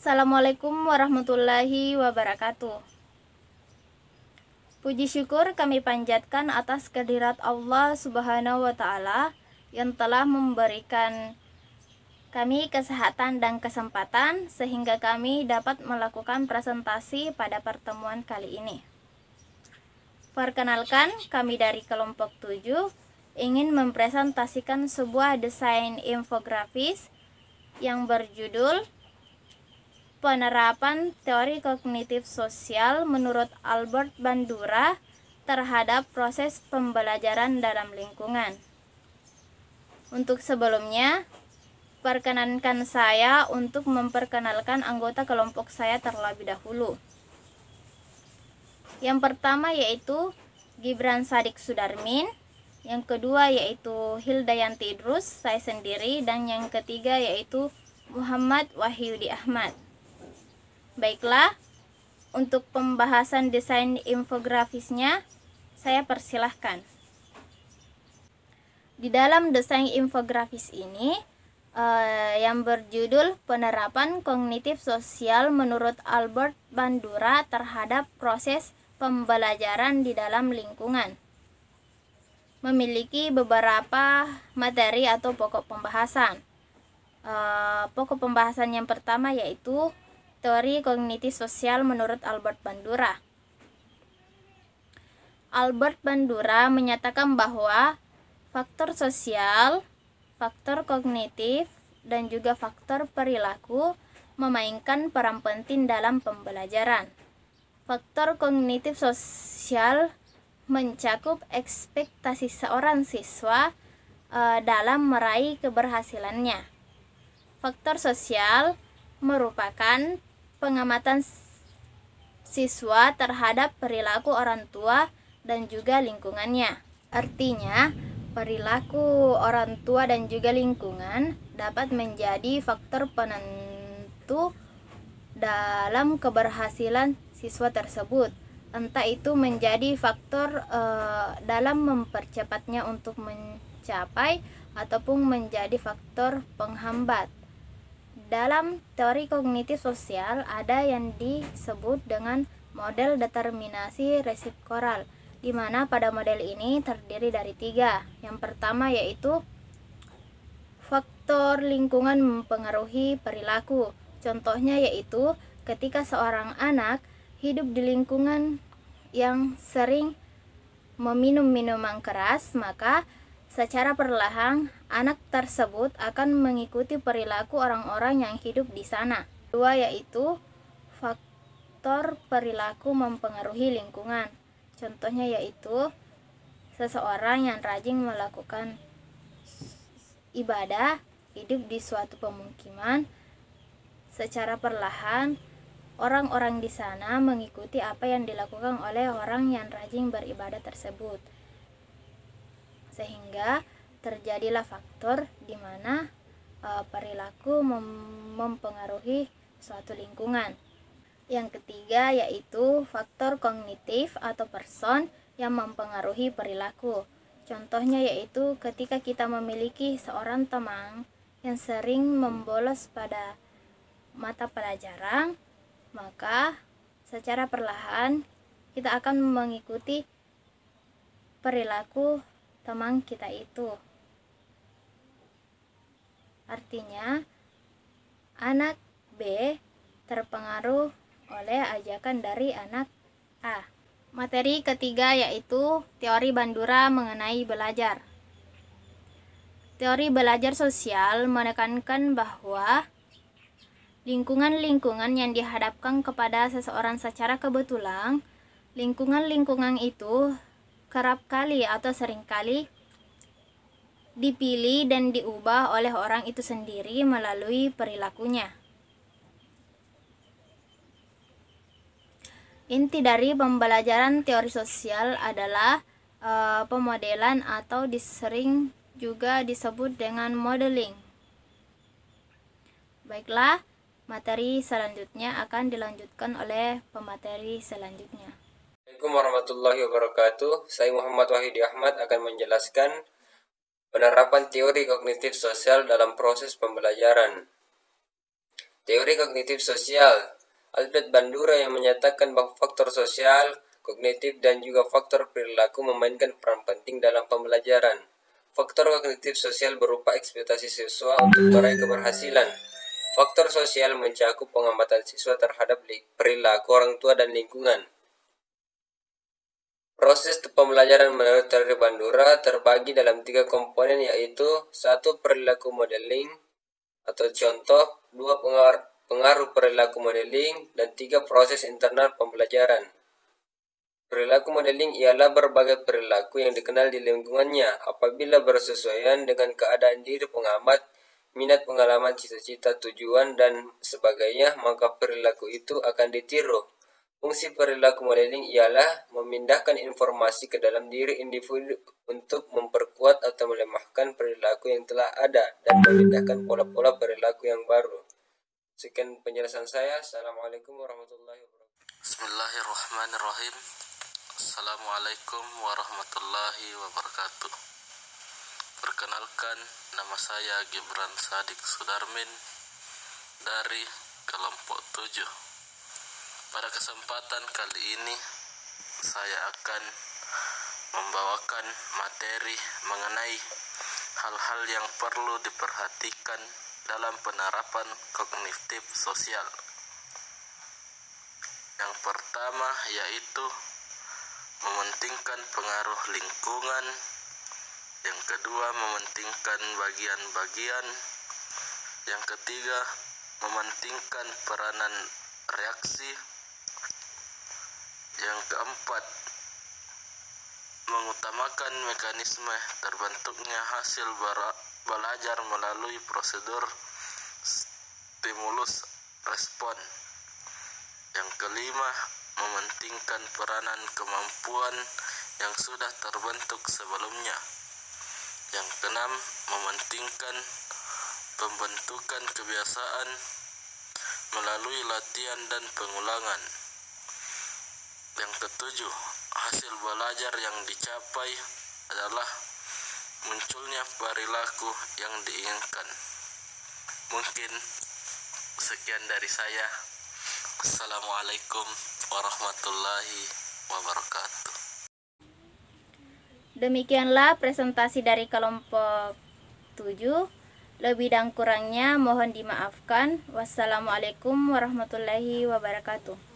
Assalamualaikum warahmatullahi wabarakatuh. Puji syukur kami panjatkan atas kehadirat Allah Subhanahu wa Ta'ala yang telah memberikan kami kesehatan dan kesempatan sehingga kami dapat melakukan presentasi pada pertemuan kali ini. Perkenalkan, kami dari kelompok 7 ingin mempresentasikan sebuah desain infografis yang berjudul Penerapan Teori Kognitif Sosial menurut Albert Bandura terhadap proses pembelajaran dalam lingkungan. Untuk sebelumnya, perkenankan saya untuk memperkenalkan anggota kelompok saya terlebih dahulu. Yang pertama yaitu Gibran Sadik Sudarmin, yang kedua yaitu Hildayanti Idrus, saya sendiri, dan yang ketiga yaitu Muhammad Wahyudi Ahmad. Baiklah, untuk pembahasan desain infografisnya, saya persilahkan. Di dalam desain infografis ini, yang berjudul Penerapan Kognitif Sosial menurut Albert Bandura terhadap proses pembelajaran di dalam lingkungan, memiliki beberapa materi atau pokok pembahasan. Pokok pembahasan yang pertama yaitu Teori Kognitif Sosial menurut Albert Bandura. Albert Bandura menyatakan bahwa faktor sosial, faktor kognitif, dan juga faktor perilaku memainkan peran penting dalam pembelajaran. Faktor kognitif sosial mencakup ekspektasi seorang siswa dalam meraih keberhasilannya. Faktor sosial merupakan pengamatan siswa terhadap perilaku orang tua dan juga lingkungannya. Artinya, perilaku orang tua dan juga lingkungan dapat menjadi faktor penentu dalam keberhasilan siswa tersebut. Entah itu menjadi faktor dalam mempercepatnya untuk mencapai ataupun menjadi faktor penghambat. Dalam teori kognitif sosial ada yang disebut dengan model determinasi resipkoral, di mana pada model ini terdiri dari 3. Yang pertama yaitu faktor lingkungan mempengaruhi perilaku. Contohnya yaitu ketika seorang anak hidup di lingkungan yang sering meminum minuman keras, maka secara perlahan anak tersebut akan mengikuti perilaku orang-orang yang hidup di sana. 2 yaitu faktor perilaku mempengaruhi lingkungan. Contohnya yaitu seseorang yang rajin melakukan ibadah, hidup di suatu pemukiman, secara perlahan orang-orang di sana mengikuti apa yang dilakukan oleh orang yang rajin beribadah tersebut. Sehingga terjadilah faktor di mana perilaku mempengaruhi suatu lingkungan. Yang ketiga yaitu faktor kognitif atau person yang mempengaruhi perilaku. Contohnya yaitu ketika kita memiliki seorang teman yang sering membolos pada mata pelajaran, maka secara perlahan kita akan mengikuti perilaku teman kita itu. Artinya, anak B terpengaruh oleh ajakan dari anak A. Materi ketiga yaitu teori Bandura mengenai belajar. Teori belajar sosial menekankan bahwa lingkungan-lingkungan yang dihadapkan kepada seseorang secara kebetulan, lingkungan-lingkungan itu kerap kali atau seringkali dipilih dan diubah oleh orang itu sendiri melalui perilakunya. Inti dari pembelajaran teori sosial adalah pemodelan atau sering juga disebut dengan modeling. Baiklah, materi selanjutnya akan dilanjutkan oleh pemateri selanjutnya. Assalamualaikum warahmatullahi wabarakatuh. Saya Muhammad Wahyudi Ahmad akan menjelaskan penerapan teori kognitif sosial dalam proses pembelajaran. Teori kognitif sosial. Albert Bandura yang menyatakan bahwa faktor sosial, kognitif, dan juga faktor perilaku memainkan peran penting dalam pembelajaran. Faktor kognitif sosial berupa ekspektasi siswa untuk meraih keberhasilan. Faktor sosial mencakup pengamatan siswa terhadap perilaku orang tua dan lingkungan. Proses pembelajaran menurut teori Bandura terbagi dalam 3 komponen, yaitu 1. Perilaku modeling atau contoh, 2. Pengaruh perilaku modeling, dan 3. Proses internal pembelajaran. Perilaku modeling ialah berbagai perilaku yang dikenal di lingkungannya. Apabila bersesuaian dengan keadaan diri pengamat, minat, pengalaman, cita-cita, tujuan, dan sebagainya, maka perilaku itu akan ditiru. Fungsi perilaku modeling ialah memindahkan informasi ke dalam diri individu untuk memperkuat atau melemahkan perilaku yang telah ada dan memindahkan pola-pola perilaku yang baru. Sekian penjelasan saya. Assalamualaikum warahmatullahi wabarakatuh. Bismillahirrahmanirrahim. Assalamualaikum warahmatullahi wabarakatuh. Perkenalkan, nama saya Gibran Sadik Sudarmin dari kelompok 7. Pada kesempatan kali ini saya akan membawakan materi mengenai hal-hal yang perlu diperhatikan dalam penerapan kognitif sosial. Yang pertama yaitu mementingkan pengaruh lingkungan. Yang kedua, mementingkan bagian-bagian. Yang ketiga, mementingkan peranan reaksi. Yang keempat, mengutamakan mekanisme terbentuknya hasil belajar melalui prosedur stimulus respon. Yang kelima, mementingkan peranan kemampuan yang sudah terbentuk sebelumnya. Yang keenam, mementingkan pembentukan kebiasaan melalui latihan dan pengulangan. Yang ketujuh, hasil belajar yang dicapai adalah munculnya perilaku yang diinginkan. Mungkin sekian dari saya. Assalamualaikum warahmatullahi wabarakatuh. Demikianlah presentasi dari kelompok 7. Lebih dan kurangnya mohon dimaafkan. Wassalamualaikum warahmatullahi wabarakatuh.